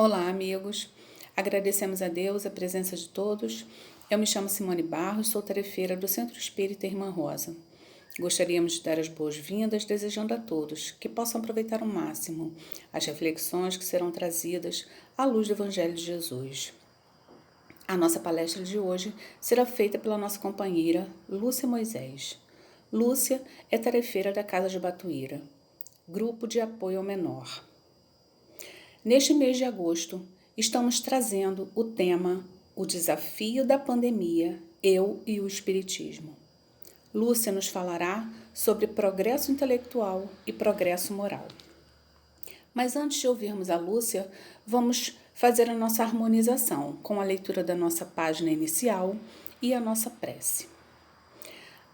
Olá, amigos. Agradecemos a Deus a presença de todos. Eu me chamo Simone Barros, sou tarefeira do Centro Espírita Irmã Rosa. Gostaríamos de dar as boas-vindas, desejando a todos que possam aproveitar ao máximo as reflexões que serão trazidas à luz do Evangelho de Jesus. A nossa palestra de hoje será feita pela nossa companheira Lúcia Moisés. Lúcia é tarefeira da Casa de Batuíra, Grupo de Apoio ao Menor. Neste mês de agosto, estamos trazendo o tema O Desafio da Pandemia, Eu e o Espiritismo. Lúcia nos falará sobre progresso intelectual e progresso moral. Mas antes de ouvirmos a Lúcia, vamos fazer a nossa harmonização com a leitura da nossa página inicial e a nossa prece.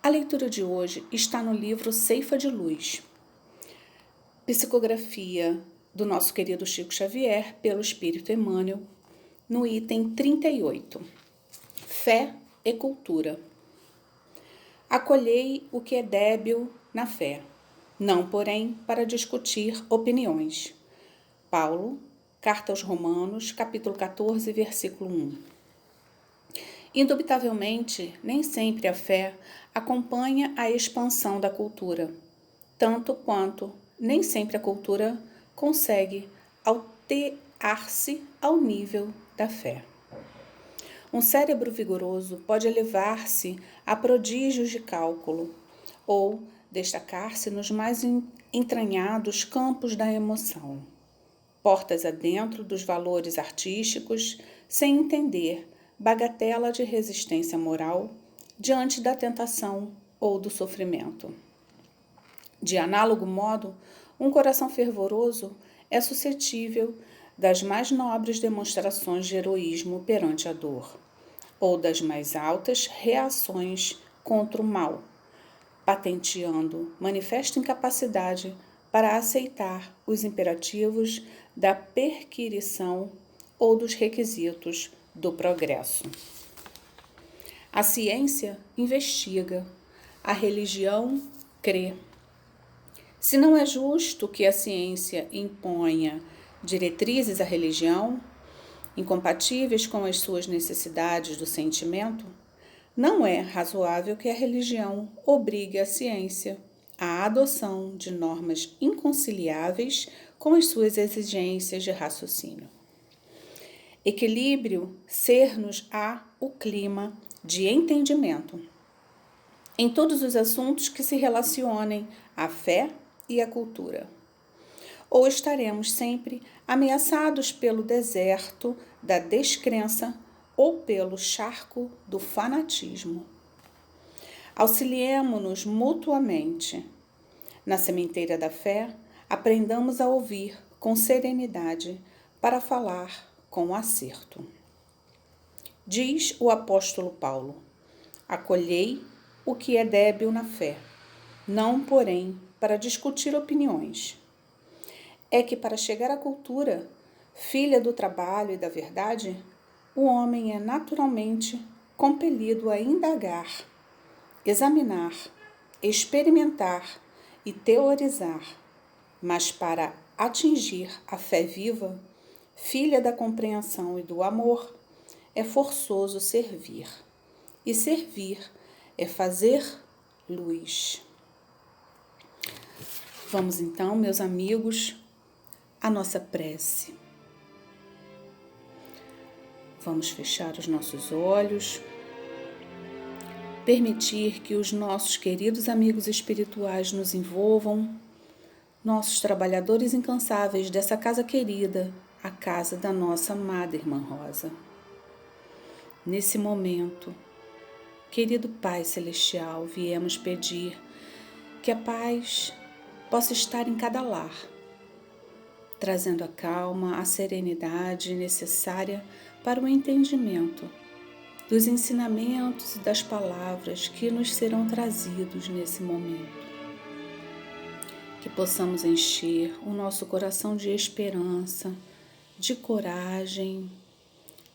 A leitura de hoje está no livro Ceifa de Luz, psicografia do nosso querido Chico Xavier, pelo Espírito Emmanuel, no item 38, Fé e Cultura. Acolhei o que é débil na fé, não, porém, para discutir opiniões. Paulo, Carta aos Romanos, capítulo 14, versículo 1. Indubitavelmente, nem sempre a fé acompanha a expansão da cultura, tanto quanto nem sempre a cultura consegue alterar-se ao nível da fé. Um cérebro vigoroso pode elevar-se a prodígios de cálculo ou destacar-se nos mais entranhados campos da emoção, portas adentro dos valores artísticos, sem entender bagatela de resistência moral diante da tentação ou do sofrimento. De análogo modo, um coração fervoroso é suscetível das mais nobres demonstrações de heroísmo perante a dor, ou das mais altas reações contra o mal, patenteando manifesta incapacidade para aceitar os imperativos da perquirição ou dos requisitos do progresso. A ciência investiga, a religião crê. Se não é justo que a ciência imponha diretrizes à religião, incompatíveis com as suas necessidades do sentimento, não é razoável que a religião obrigue a ciência à adoção de normas inconciliáveis com as suas exigências de raciocínio. Equilíbrio ser-nos-á o clima de entendimento em todos os assuntos que se relacionem à fé e à cultura. Ou estaremos sempre ameaçados pelo deserto da descrença ou pelo charco do fanatismo. Auxiliemo-nos mutuamente. Na sementeira da fé, aprendamos a ouvir com serenidade para falar com acerto. Diz o apóstolo Paulo: acolhei o que é débil na fé, não, porém, para discutir opiniões. É que para chegar à cultura, filha do trabalho e da verdade, o homem é naturalmente compelido a indagar, examinar, experimentar e teorizar, mas para atingir a fé viva, filha da compreensão e do amor, é forçoso servir, e servir é fazer luz. Vamos então, meus amigos, à nossa prece. Vamos fechar os nossos olhos, permitir que os nossos queridos amigos espirituais nos envolvam, nossos trabalhadores incansáveis dessa casa querida, a casa da nossa amada Irmã Rosa. Nesse momento, querido Pai Celestial, viemos pedir que a paz possa estar em cada lar, trazendo a calma, a serenidade necessária para o entendimento dos ensinamentos e das palavras que nos serão trazidos nesse momento. Que possamos encher o nosso coração de esperança, de coragem,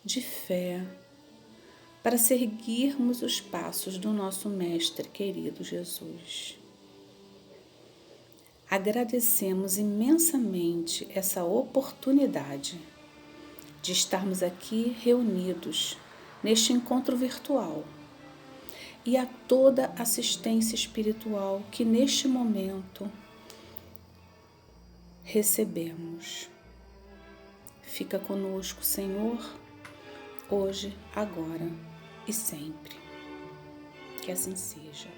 de fé, para seguirmos os passos do nosso Mestre querido Jesus. Agradecemos imensamente essa oportunidade de estarmos aqui reunidos neste encontro virtual e a toda assistência espiritual que neste momento recebemos. Fica conosco, Senhor, hoje, agora e sempre. Que assim seja.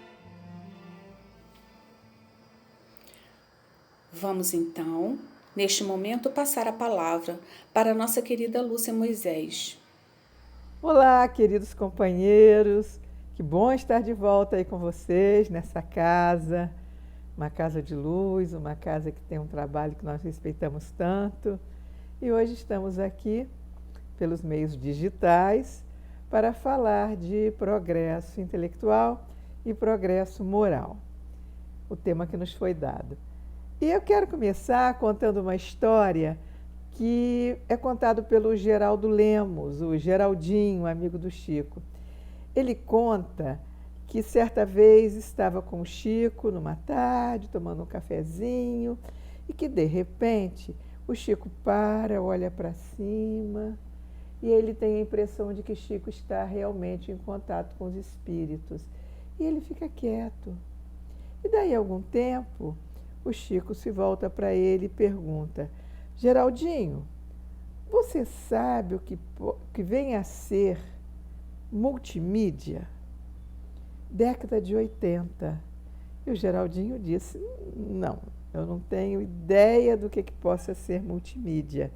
Vamos então, neste momento, passar a palavra para a nossa querida Lúcia Moisés. Olá, queridos companheiros, que bom estar de volta aí com vocês nessa casa, uma casa de luz, uma casa que tem um trabalho que nós respeitamos tanto. E hoje estamos aqui pelos meios digitais para falar de progresso intelectual e progresso moral, o tema que nos foi dado. E eu quero começar contando uma história que é contado pelo Geraldo Lemos, o Geraldinho, amigo do Chico. Ele conta que certa vez estava com o Chico numa tarde, tomando um cafezinho, e que de repente o Chico olha para cima e ele tem a impressão de que Chico está realmente em contato com os espíritos. E ele fica quieto. E daí a algum tempo, o Chico se volta para ele e pergunta: Geraldinho, você sabe o que vem a ser multimídia? Década de 80. E o Geraldinho disse: não, eu não tenho ideia do que possa ser multimídia.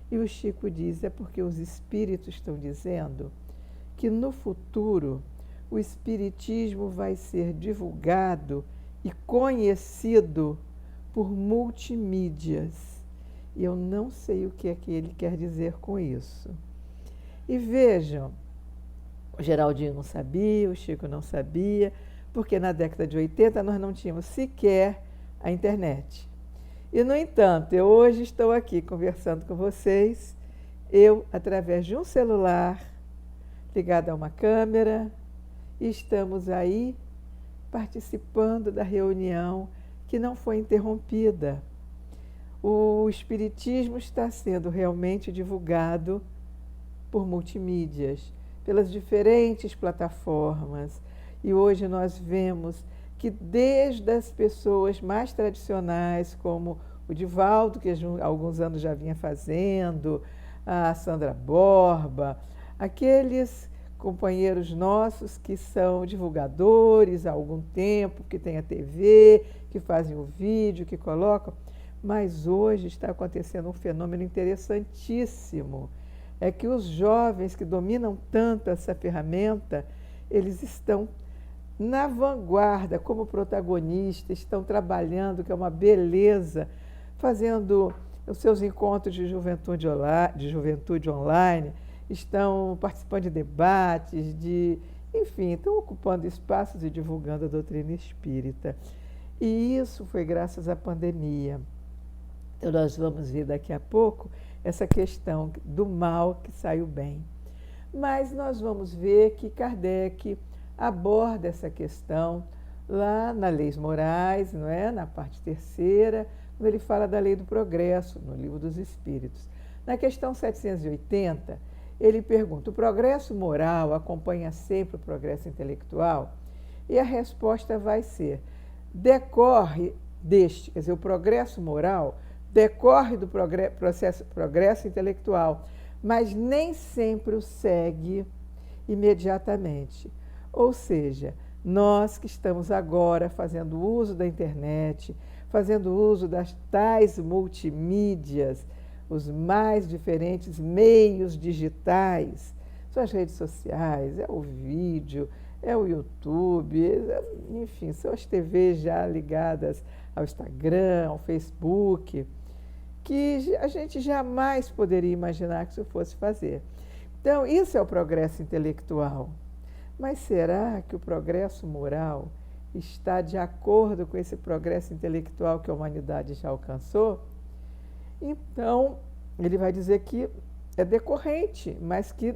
E o Chico diz: é porque os espíritos estão dizendo que no futuro o espiritismo vai ser divulgado e conhecido por multimídias. E eu não sei o que é que ele quer dizer com isso. E vejam, o Geraldinho não sabia, o Chico não sabia, porque na década de 80 nós não tínhamos sequer a internet. E, no entanto, eu hoje estou aqui conversando com vocês, eu através de um celular ligado a uma câmera, e estamos aí participando da reunião que não foi interrompida. O Espiritismo está sendo realmente divulgado por multimídias, pelas diferentes plataformas. E hoje nós vemos que desde as pessoas mais tradicionais, como o Divaldo, que há alguns anos já vinha fazendo, a Sandra Borba, aqueles companheiros nossos que são divulgadores há algum tempo, que têm a TV, que fazem o vídeo, que colocam. Mas hoje está acontecendo um fenômeno interessantíssimo. É que os jovens que dominam tanto essa ferramenta, eles estão na vanguarda, como protagonistas, estão trabalhando, que é uma beleza, fazendo os seus encontros de juventude online, estão participando de debates, enfim, estão ocupando espaços e divulgando a doutrina espírita. E isso foi graças à pandemia. Então, nós vamos ver daqui a pouco essa questão do mal que saiu bem. Mas nós vamos ver que Kardec aborda essa questão lá na Leis Morais, não é? Na parte terceira, quando ele fala da lei do progresso, no Livro dos Espíritos. Na questão 780, ele pergunta: o progresso moral acompanha sempre o progresso intelectual? E a resposta vai ser: decorre deste, quer dizer, o progresso moral decorre do progresso intelectual, mas nem sempre o segue imediatamente. Ou seja, nós que estamos agora fazendo uso da internet, fazendo uso das tais multimídias, os mais diferentes meios digitais, são as redes sociais, é o vídeo, é o YouTube, enfim, são as TVs já ligadas ao Instagram, ao Facebook, que a gente jamais poderia imaginar que isso fosse fazer. Então, isso é o progresso intelectual. Mas será que o progresso moral está de acordo com esse progresso intelectual que a humanidade já alcançou? Então, ele vai dizer que é decorrente, mas que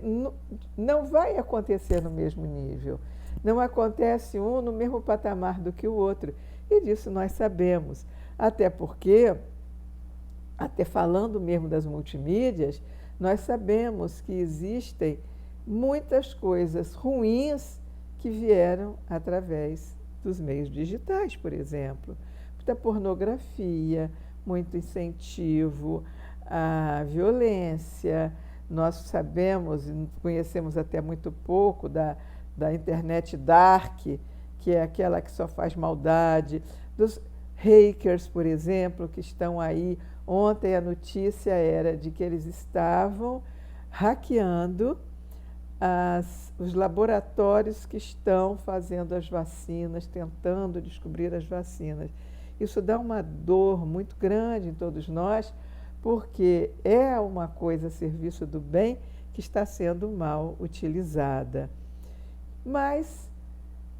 não vai acontecer no mesmo nível. Não acontece um no mesmo patamar do que o outro. E disso nós sabemos. Até porque, até falando mesmo das multimídias, Nós sabemos que existem muitas coisas ruins que vieram através dos meios digitais, por exemplo. Muita pornografia, muito incentivo à violência. Nós sabemos, conhecemos até muito pouco da internet dark, que é aquela que só faz maldade, dos hackers, por exemplo, que estão aí. Ontem a notícia era de que eles estavam hackeando os laboratórios que estão fazendo as vacinas, tentando descobrir as vacinas. Isso dá uma dor muito grande em todos nós, porque é uma coisa a serviço do bem que está sendo mal utilizada. Mas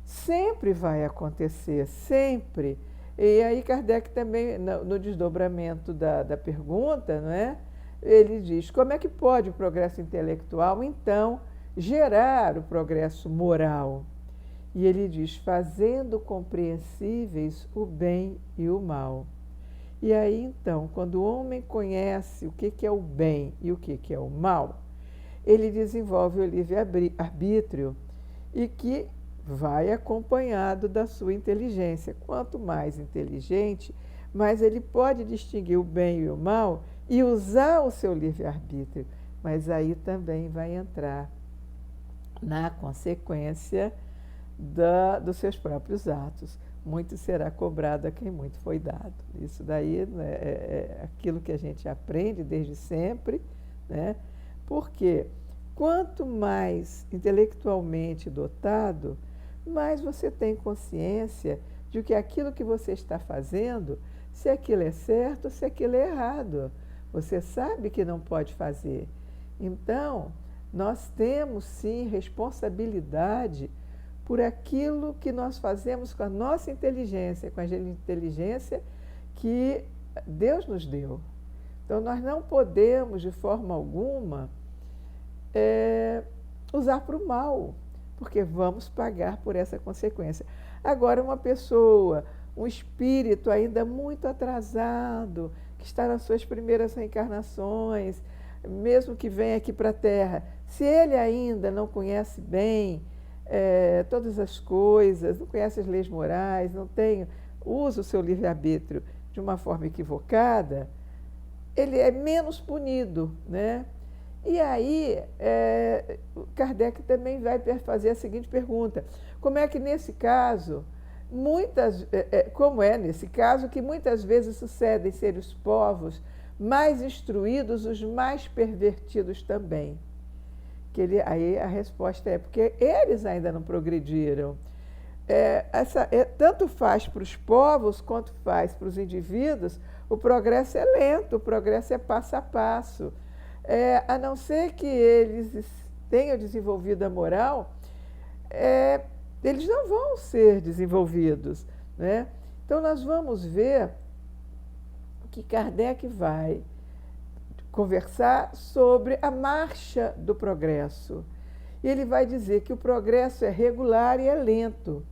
sempre vai acontecer, sempre. E aí Kardec também, no desdobramento da pergunta, não é? Ele diz, como é que pode o progresso intelectual, então, gerar o progresso moral? E ele diz, fazendo compreensíveis o bem e o mal. E aí, então, quando o homem conhece o que é o bem e o que é o mal, ele desenvolve o livre-arbítrio e que vai acompanhado da sua inteligência. Quanto mais inteligente, mais ele pode distinguir o bem e o mal e usar o seu livre-arbítrio. Mas aí também vai entrar na consequência dos seus próprios atos. Muito será cobrado a quem muito foi dado. Isso daí, né, é aquilo que a gente aprende desde sempre, né? Porque quanto mais intelectualmente dotado, mais você tem consciência de que aquilo que você está fazendo, se aquilo é certo, se aquilo é errado. Você sabe que não pode fazer. Então, nós temos sim responsabilidade por aquilo que nós fazemos com a nossa inteligência, com a inteligência que Deus nos deu. Então, nós não podemos, de forma alguma, usar para o mal, porque vamos pagar por essa consequência. Agora, uma pessoa, um espírito ainda muito atrasado, que está nas suas primeiras reencarnações, mesmo que venha aqui para a Terra, se ele ainda não conhece bem todas as coisas, não conhece as leis morais, usa o seu livre-arbítrio de uma forma equivocada, ele é menos punido, né? E aí, Kardec também vai fazer a seguinte pergunta: como é que nesse caso, como é nesse caso, que muitas vezes sucedem ser os povos mais instruídos, os mais pervertidos também? Aí a resposta é porque eles ainda não progrediram. Tanto faz para os povos quanto faz para os indivíduos, o progresso é lento, o progresso é passo a passo. A não ser que eles tenham desenvolvido a moral, eles não vão ser desenvolvidos, né? Então, nós vamos ver que Kardec vai conversar sobre a marcha do progresso. E ele vai dizer que o progresso é regular e é lento.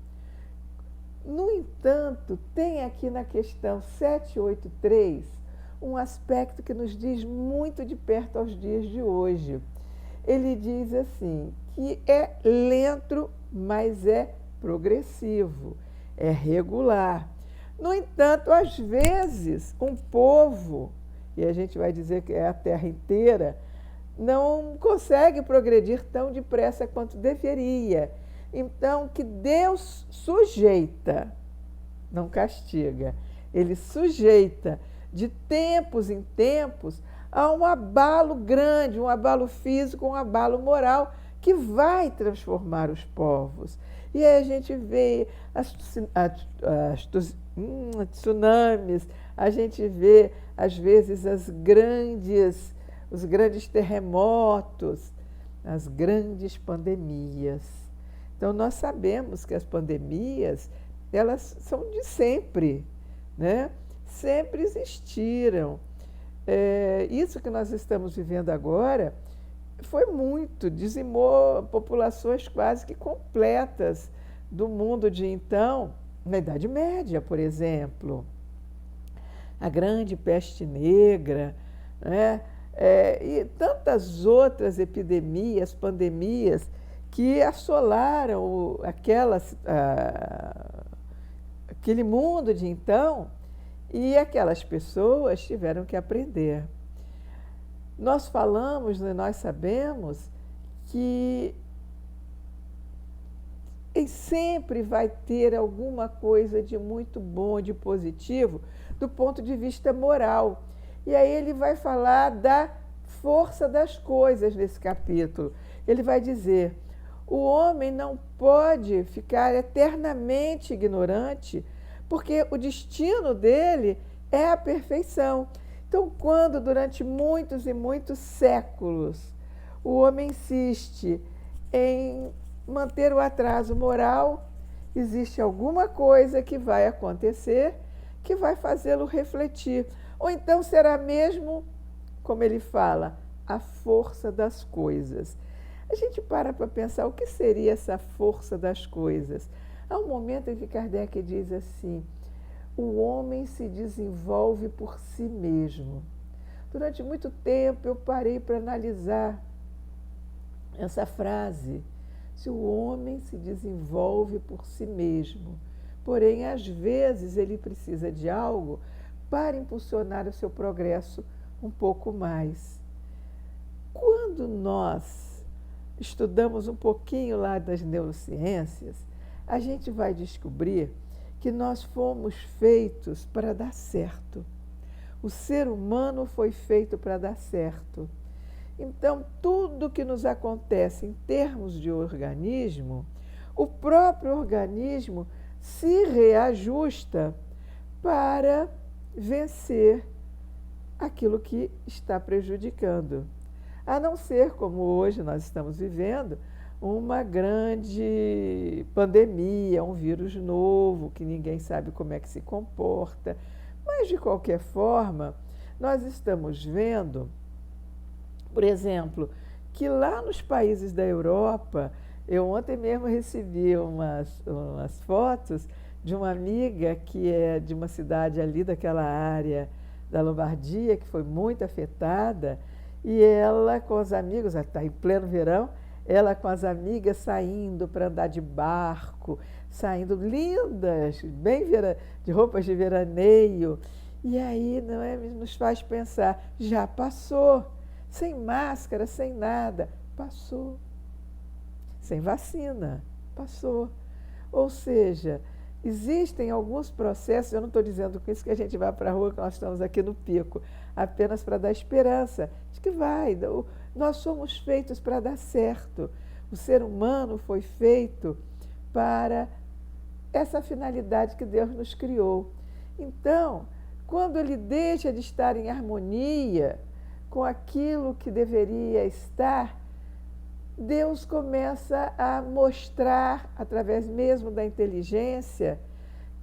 No entanto, tem aqui na questão 783 um aspecto que nos diz muito de perto aos dias de hoje. Ele diz assim, que é lento, mas é progressivo, é regular. No entanto, às vezes, um povo, e a gente vai dizer que é a Terra inteira, não consegue progredir tão depressa quanto deveria. Então, que Deus sujeita, não castiga, ele sujeita de tempos em tempos a um abalo grande, um abalo físico, um abalo moral, que vai transformar os povos. E aí a gente vê as tsunamis, a gente vê, às vezes, os grandes terremotos, as grandes pandemias. Então, nós sabemos que as pandemias, elas são de sempre, né? Sempre existiram. Isso que nós estamos vivendo agora foi muito, dizimou populações quase que completas do mundo de então, na Idade Média, por exemplo. A grande peste negra, né? e tantas outras epidemias, pandemias, que assolaram aquele mundo de então, e aquelas pessoas tiveram que aprender. Nós falamos, né, nós sabemos que sempre vai ter alguma coisa de muito bom, de positivo, do ponto de vista moral. E aí ele vai falar da força das coisas nesse capítulo. Ele vai dizer: o homem não pode ficar eternamente ignorante, porque o destino dele é a perfeição. Então, quando durante muitos e muitos séculos o homem insiste em manter o atraso moral, existe alguma coisa que vai acontecer que vai fazê-lo refletir. Ou então será mesmo, como ele fala, a força das coisas. A gente para pensar o que seria essa força das coisas. Há um momento em que Kardec diz assim: o homem se desenvolve por si mesmo. Durante muito tempo eu parei para analisar essa frase. Se o homem se desenvolve por si mesmo, porém, às vezes, ele precisa de algo para impulsionar o seu progresso um pouco mais. Quando nós estudamos um pouquinho lá das neurociências, a gente vai descobrir que nós fomos feitos para dar certo. O ser humano foi feito para dar certo. Então, tudo que nos acontece em termos de organismo, o próprio organismo se reajusta para vencer aquilo que está prejudicando. A não ser, como hoje nós estamos vivendo, uma grande pandemia, um vírus novo, que ninguém sabe como é que se comporta. Mas, de qualquer forma, nós estamos vendo, por exemplo, que lá nos países da Europa, eu ontem mesmo recebi umas fotos de uma amiga que é de uma cidade ali daquela área da Lombardia, que foi muito afetada, e ela com os amigos, está em pleno verão, ela com as amigas saindo para andar de barco, saindo lindas, bem de roupas de veraneio. E aí, não é, nos faz pensar, já passou. Sem máscara, sem nada, passou. Sem vacina, passou. Ou seja, existem alguns processos, eu não estou dizendo com isso que a gente vai para a rua, que nós estamos aqui no pico, apenas para dar esperança de que vai. Nós somos feitos para dar certo. O ser humano foi feito para essa finalidade que Deus nos criou. Então, quando ele deixa de estar em harmonia com aquilo que deveria estar, Deus começa a mostrar, através mesmo da inteligência,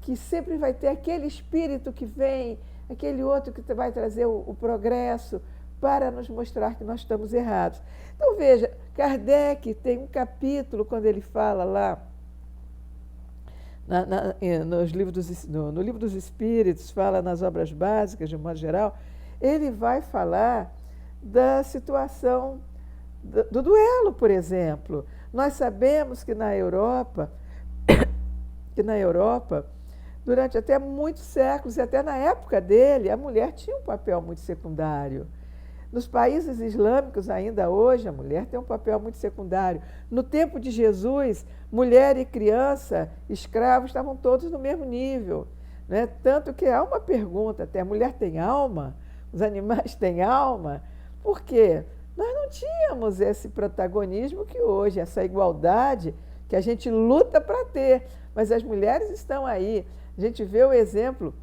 que sempre vai ter aquele espírito que vem, aquele outro que vai trazer o progresso para nos mostrar que nós estamos errados. Então, veja, Kardec tem um capítulo, quando ele fala lá, no Livro dos Espíritos, fala nas obras básicas, de um modo geral, ele vai falar da situação do duelo, por exemplo. Nós sabemos que na Europa, durante até muitos séculos, e até na época dele, a mulher tinha um papel muito secundário. Nos países islâmicos, ainda hoje, a mulher tem um papel muito secundário. No tempo de Jesus, mulher e criança, escravos, estavam todos no mesmo nível, né? Tanto que há uma pergunta até: a mulher tem alma? Os animais têm alma? Por quê? Nós não tínhamos esse protagonismo que hoje, essa igualdade que a gente luta para ter. Mas as mulheres estão aí. A gente vê o exemplo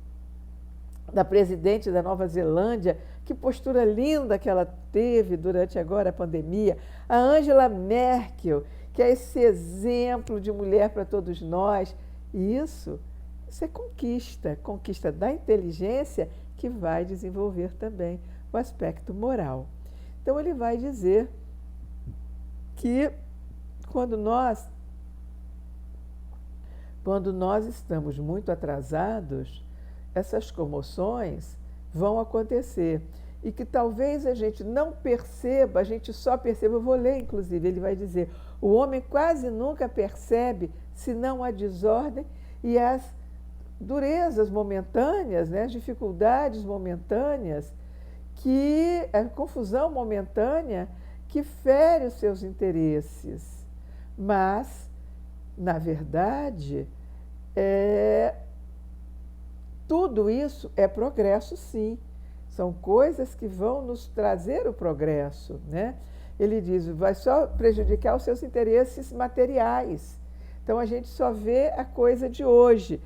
da presidente da Nova Zelândia, que postura linda que ela teve durante agora a pandemia. A Angela Merkel, que é esse exemplo de mulher para todos nós. E isso é conquista da inteligência, que vai desenvolver também o aspecto moral. Então, ele vai dizer que quando nós estamos muito atrasados, essas comoções vão acontecer. e que talvez a gente não perceba, a gente só perceba, eu vou ler inclusive, ele vai dizer, o homem quase nunca percebe senão a desordem e as durezas momentâneas, né, as dificuldades momentâneas, que a confusão momentânea que fere os seus interesses. Mas, na verdade, tudo isso é progresso, sim. São coisas que vão nos trazer o progresso, né? Ele diz, vai só prejudicar os seus interesses materiais. Então, a gente só vê a coisa de hoje.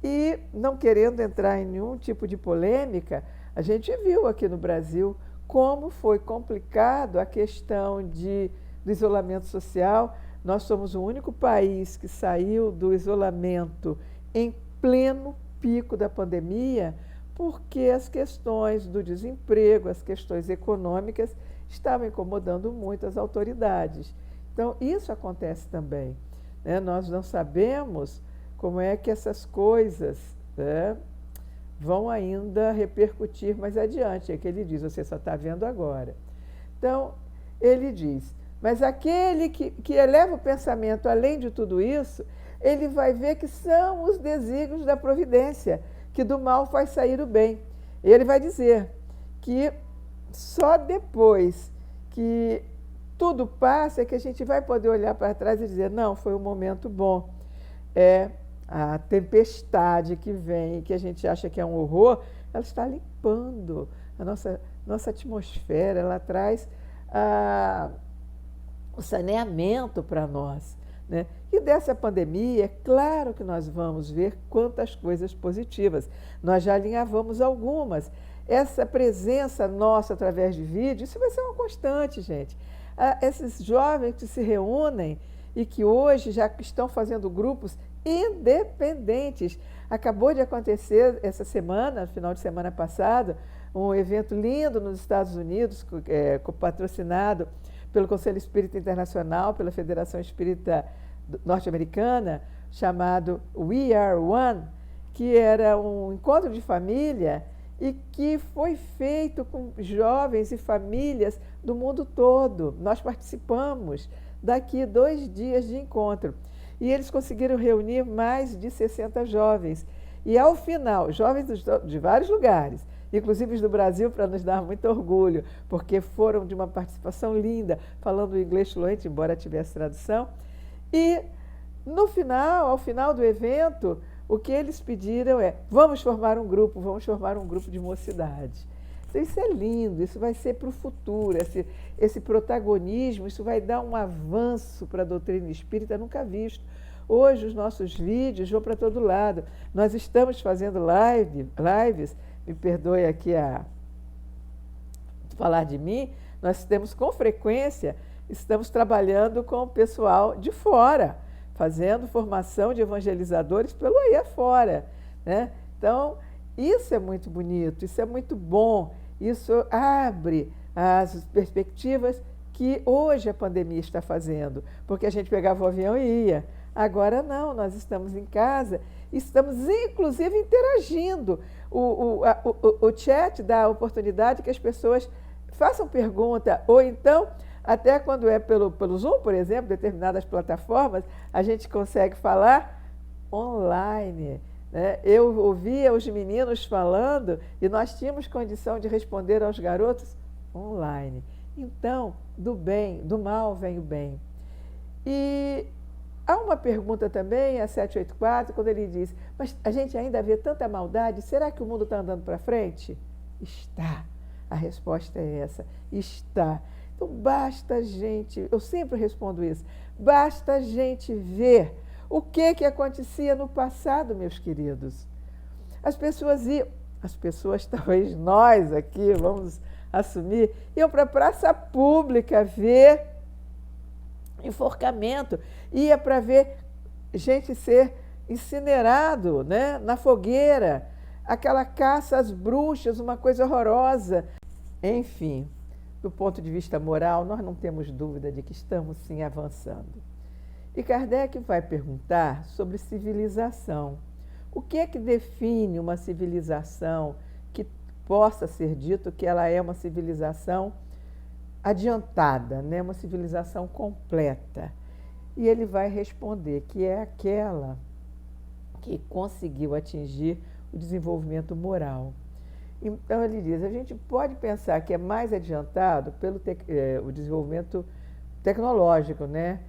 E, não querendo entrar em nenhum tipo de polêmica, a gente viu aqui no Brasil como foi complicado a questão do isolamento social. Nós somos o único país que saiu do isolamento em pleno pico da pandemia, porque as questões do desemprego, as questões econômicas estavam incomodando muito as autoridades. Então, isso acontece também, né? Nós não sabemos como é que essas coisas, né, vão ainda repercutir mais adiante. É que ele diz, você só está vendo agora. Então, ele diz, mas aquele que eleva o pensamento além de tudo isso, ele vai ver que são os desígnios da providência, que do mal faz sair o bem. Ele vai dizer que só depois que tudo passa é que a gente vai poder olhar para trás e dizer, não, foi um momento bom. É a tempestade que vem, que a gente acha que é um horror, ela está limpando a nossa atmosfera, ela traz o saneamento para nós, né? E dessa pandemia, é claro que nós vamos ver quantas coisas positivas. Nós já alinhavamos algumas. Essa presença nossa através de vídeo, isso vai ser uma constante, gente. Esses jovens que se reúnem e que hoje já estão fazendo grupos independentes. Acabou de acontecer essa semana, final de semana passado, um evento lindo nos Estados Unidos, patrocinado pelo Conselho Espírita Internacional, pela Federação Espírita Norte-Americana, chamado We Are One, que era um encontro de família e que foi feito com jovens e famílias do mundo todo. Nós participamos daqui 2 dias de encontro. E eles conseguiram reunir mais de 60 jovens. E, ao final, jovens de vários lugares, inclusive os do Brasil, para nos dar muito orgulho, porque foram de uma participação linda, falando inglês fluente, embora tivesse tradução. E, no final, ao final do evento, o que eles pediram é, vamos formar um grupo de mocidade. Então, isso é lindo, isso vai ser para o futuro, esse protagonismo, isso vai dar um avanço para a doutrina espírita nunca visto. Hoje, os nossos vídeos vão para todo lado. Nós estamos fazendo lives, me perdoe aqui falar de mim, nós temos com frequência, estamos trabalhando com o pessoal de fora, fazendo formação de evangelizadores pelo aí afora, né? Então, isso é muito bonito, isso é muito bom, isso abre as perspectivas que hoje a pandemia está fazendo, porque a gente pegava o avião e ia. Agora não, nós estamos em casa, estamos inclusive interagindo. O chat dá a oportunidade que as pessoas façam pergunta, ou então, até quando é pelo Zoom, por exemplo, determinadas plataformas, a gente consegue falar online, né? Eu ouvia os meninos falando e nós tínhamos condição de responder aos garotos online. Então, do bem, do mal vem o bem. E há uma pergunta também, a 784, quando ele diz, mas a gente ainda vê tanta maldade, será que o mundo está andando para frente? Está. A resposta é essa, está. Então, basta a gente, eu sempre respondo isso, basta a gente ver o que acontecia no passado, meus queridos. As pessoas, talvez nós aqui, vamos assumir, iam para a praça pública ver enforcamento, ia para ver gente ser incinerado, né, na fogueira, aquela caça às bruxas, uma coisa horrorosa. Enfim, do ponto de vista moral, nós não temos dúvida de que estamos sim avançando. E Kardec vai perguntar sobre civilização. O que é que define uma civilização que possa ser dito que ela é uma civilização adiantada, né? Uma civilização completa. E ele vai responder que é aquela que conseguiu atingir o desenvolvimento moral. Então ele diz, a gente pode pensar que é mais adiantado pelo o desenvolvimento tecnológico, né?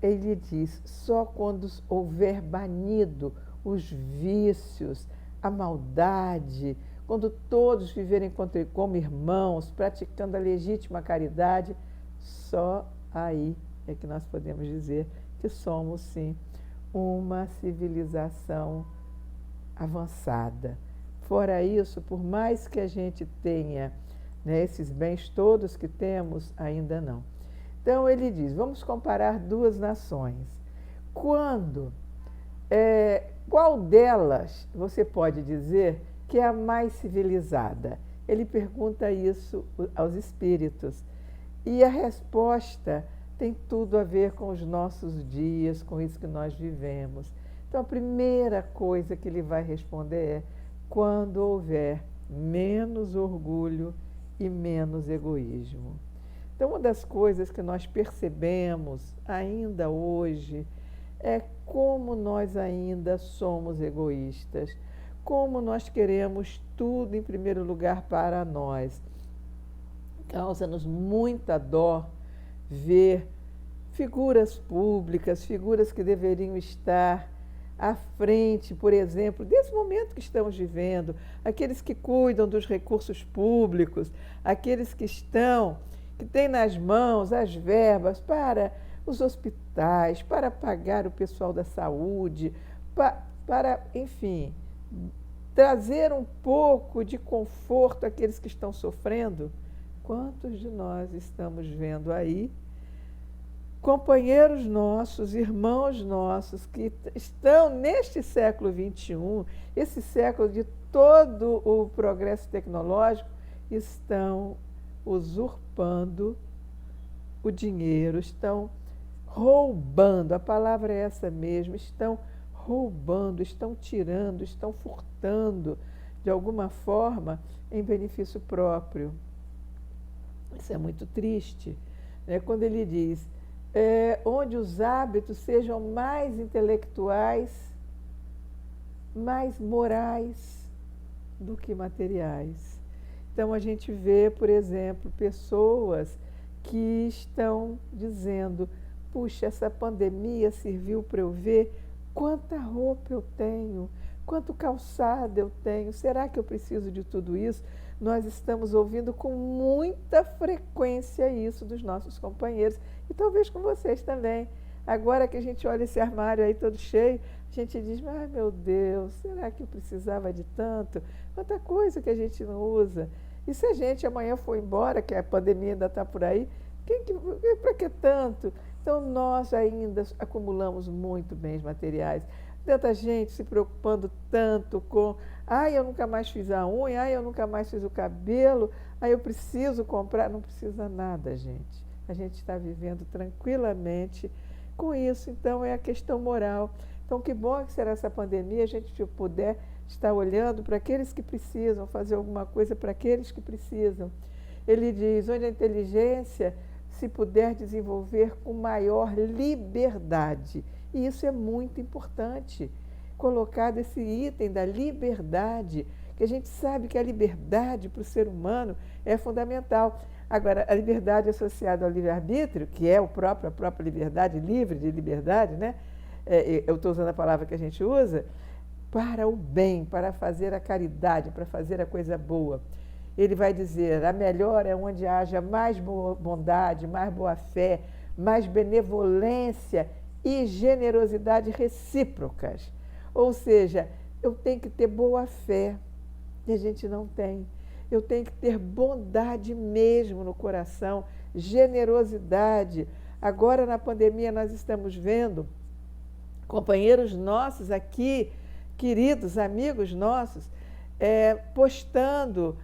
Ele diz, só quando houver banido os vícios, a maldade, quando todos viverem como irmãos, praticando a legítima caridade, só aí é que nós podemos dizer que somos, sim, uma civilização avançada. Fora isso, por mais que a gente tenha, né, esses bens todos que temos, ainda não. Então ele diz, vamos comparar duas nações. Qual delas você pode dizer que é a mais civilizada? Ele pergunta isso aos espíritos. E a resposta tem tudo a ver com os nossos dias, com isso que nós vivemos. Então, a primeira coisa que ele vai responder é quando houver menos orgulho e menos egoísmo. Então, uma das coisas que nós percebemos ainda hoje é como nós ainda somos egoístas, como nós queremos tudo em primeiro lugar para nós. Causa-nos muita dó ver figuras públicas, figuras que deveriam estar à frente, por exemplo, desse momento que estamos vivendo, aqueles que cuidam dos recursos públicos, aqueles que têm nas mãos as verbas para os hospitais, para pagar o pessoal da saúde, enfim, trazer um pouco de conforto àqueles que estão sofrendo. Quantos de nós estamos vendo aí companheiros nossos, irmãos nossos, que estão neste século XXI, esse século de todo o progresso tecnológico, estão usurpando o dinheiro, estão roubando, a palavra é essa mesmo, estão roubando, estão tirando, estão furtando, de alguma forma, em benefício próprio. Isso é muito triste, né? Quando ele diz, onde os hábitos sejam mais intelectuais, mais morais do que materiais. Então, a gente vê, por exemplo, pessoas que estão dizendo, puxa, essa pandemia serviu para eu ver quanta roupa eu tenho, quanto calçado eu tenho, será que eu preciso de tudo isso? Nós estamos ouvindo com muita frequência isso dos nossos companheiros e talvez com vocês também. Agora que a gente olha esse armário aí todo cheio, a gente diz, ai meu Deus, será que eu precisava de tanto? Quanta coisa que a gente não usa. E se a gente amanhã for embora, que a pandemia ainda está por aí, para que tanto? Então, nós ainda acumulamos muito bens materiais. Tanta gente se preocupando tanto com, eu nunca mais fiz a unha, eu nunca mais fiz o cabelo, eu preciso comprar. Não precisa nada, gente. A gente está vivendo tranquilamente com isso. Então, é a questão moral. Então, que bom que será essa pandemia, a gente puder estar olhando para aqueles que precisam, fazer alguma coisa para aqueles que precisam. Ele diz, onde a inteligência se puder desenvolver com maior liberdade. E isso é muito importante, colocar esse item da liberdade, que a gente sabe que a liberdade para o ser humano é fundamental. Agora, a liberdade associada ao livre-arbítrio, que é a própria liberdade, livre de liberdade, né? Eu estou usando a palavra que a gente usa, para o bem, para fazer a caridade, para fazer a coisa boa. Ele vai dizer, a melhor é onde haja mais bondade, mais boa-fé, mais benevolência e generosidade recíprocas. Ou seja, eu tenho que ter boa-fé, e a gente não tem. Eu tenho que ter bondade mesmo no coração, generosidade. Agora, na pandemia, nós estamos vendo companheiros nossos aqui, queridos amigos nossos, postando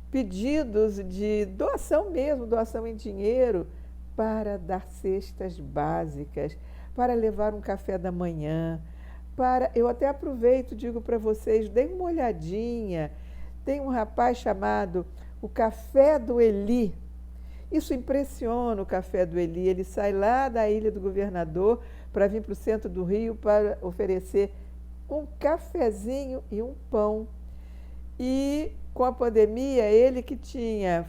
pedidos de doação mesmo, doação em dinheiro, para dar cestas básicas, para levar um café da manhã, eu até aproveito, digo para vocês, deem uma olhadinha, Tem um rapaz chamado o Café do Eli. Isso impressiona o Café do Eli. Ele sai lá da Ilha do Governador para vir para o centro do Rio para oferecer um cafezinho e um pão. E com a pandemia, ele que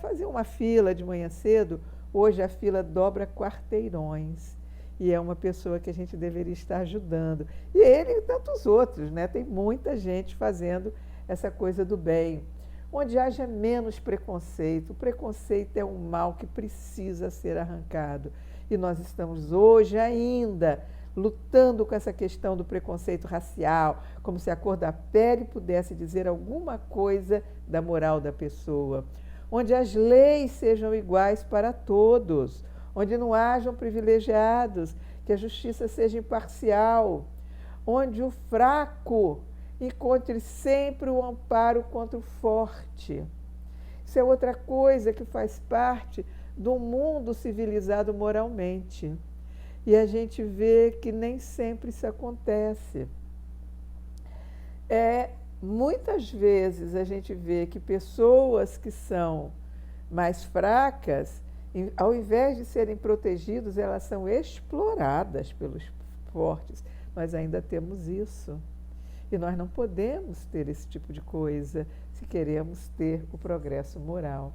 fazia uma fila de manhã cedo, hoje a fila dobra quarteirões. E é uma pessoa que a gente deveria estar ajudando. E ele e tantos outros, né? Tem muita gente fazendo essa coisa do bem. Onde haja menos preconceito. O preconceito é um mal que precisa ser arrancado. E nós estamos hoje ainda lutando com essa questão do preconceito racial, como se a cor da pele pudesse dizer alguma coisa da moral da pessoa. Onde as leis sejam iguais para todos, onde não hajam privilegiados, que a justiça seja imparcial, onde o fraco encontre sempre o amparo contra o forte. Isso é outra coisa que faz parte do mundo civilizado moralmente. E a gente vê que nem sempre isso acontece. Muitas vezes a gente vê que pessoas que são mais fracas, ao invés de serem protegidas, elas são exploradas pelos fortes. Nós ainda temos isso. E nós não podemos ter esse tipo de coisa se queremos ter o progresso moral.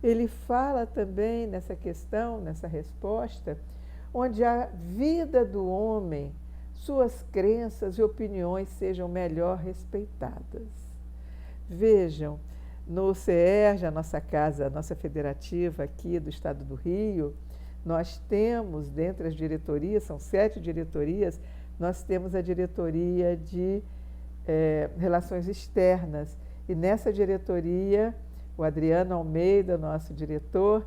Ele fala também nessa questão, nessa resposta, onde a vida do homem, suas crenças e opiniões sejam melhor respeitadas. Vejam, no CERJ, a nossa casa, a nossa federativa aqui do Estado do Rio, nós temos, dentre as diretorias, são 7 diretorias, nós temos a diretoria de Relações Externas. E nessa diretoria, o Adriano Almeida, nosso diretor,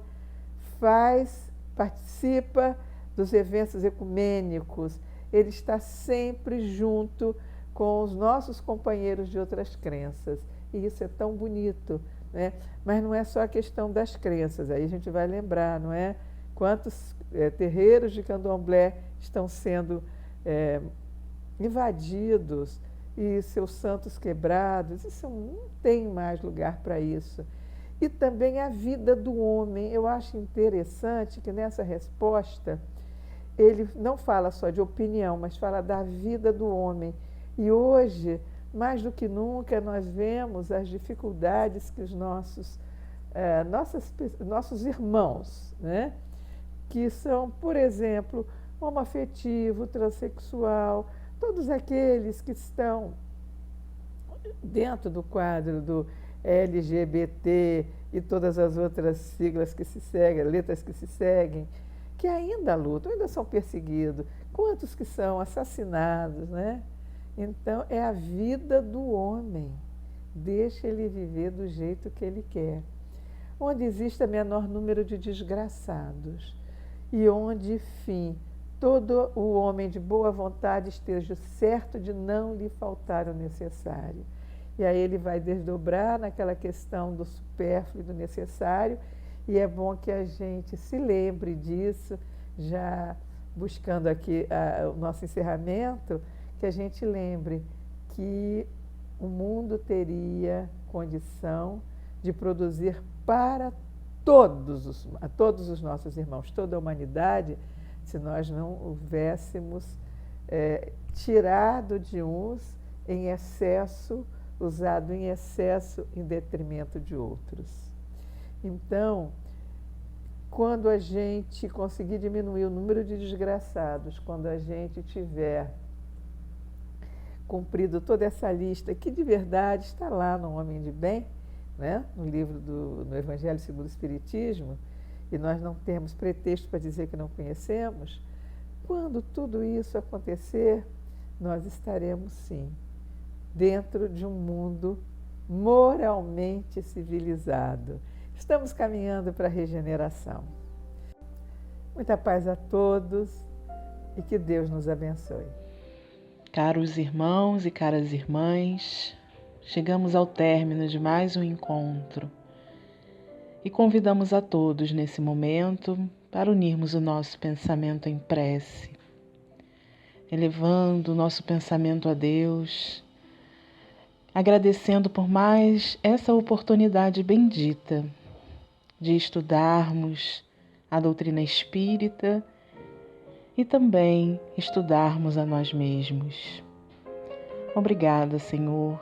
participa dos eventos ecumênicos. Ele está sempre junto com os nossos companheiros de outras crenças. E isso é tão bonito, né? Mas não é só a questão das crenças. Aí a gente vai lembrar, não é? Quantos terreiros de candomblé estão sendo invadidos e seus santos quebrados. Isso não tem mais lugar para isso. E também a vida do homem. Eu acho interessante que nessa resposta ele não fala só de opinião, mas fala da vida do homem. E hoje, mais do que nunca, nós vemos as dificuldades que os nossos irmãos, né? Que são, por exemplo, homoafetivo, transexual, todos aqueles que estão dentro do quadro do LGBT e todas as outras siglas que se seguem, letras que se seguem, que ainda lutam, ainda são perseguidos. Quantos que são assassinados, né? Então, é a vida do homem. Deixa ele viver do jeito que ele quer. Onde exista menor número de desgraçados e onde, enfim, todo o homem de boa vontade esteja certo de não lhe faltar o necessário. E aí ele vai desdobrar naquela questão do supérfluo e do necessário, e é bom que a gente se lembre disso, já buscando aqui o nosso encerramento, que a gente lembre que o mundo teria condição de produzir para todos os nossos irmãos, toda a humanidade, se nós não houvéssemos tirado de uns em excesso, usado em excesso em detrimento de outros. Então, quando a gente conseguir diminuir o número de desgraçados, quando a gente tiver cumprido toda essa lista, que de verdade está lá no Homem de Bem, né? No livro no Evangelho segundo o Espiritismo, e nós não temos pretexto para dizer que não conhecemos, quando tudo isso acontecer, nós estaremos, sim, dentro de um mundo moralmente civilizado. Estamos caminhando para a regeneração. Muita paz a todos e que Deus nos abençoe. Caros irmãos e caras irmãs, chegamos ao término de mais um encontro e convidamos a todos nesse momento para unirmos o nosso pensamento em prece, elevando o nosso pensamento a Deus, agradecendo por mais essa oportunidade bendita de estudarmos a doutrina espírita e também estudarmos a nós mesmos. Obrigada, Senhor,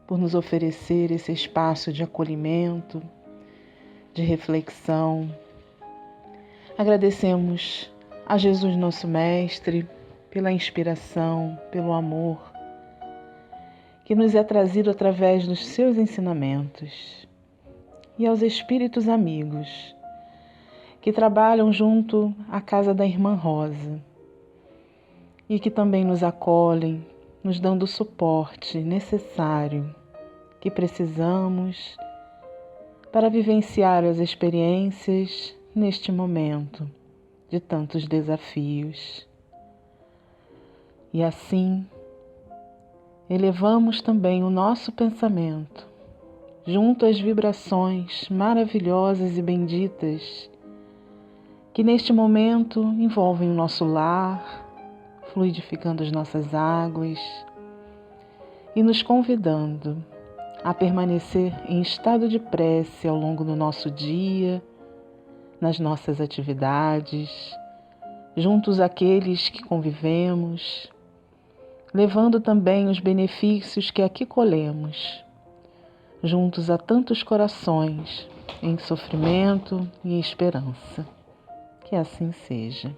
por nos oferecer esse espaço de acolhimento, de reflexão. Agradecemos a Jesus, nosso Mestre, pela inspiração, pelo amor que nos é trazido através dos seus ensinamentos, e aos espíritos amigos que trabalham junto à casa da Irmã Rosa e que também nos acolhem, nos dando o suporte necessário que precisamos para vivenciar as experiências neste momento de tantos desafios. E assim, elevamos também o nosso pensamento junto às vibrações maravilhosas e benditas que neste momento envolvem o nosso lar, fluidificando as nossas águas e nos convidando a permanecer em estado de prece ao longo do nosso dia, nas nossas atividades, juntos àqueles que convivemos, levando também os benefícios que aqui colhemos, juntos a tantos corações em sofrimento e esperança. Que assim seja.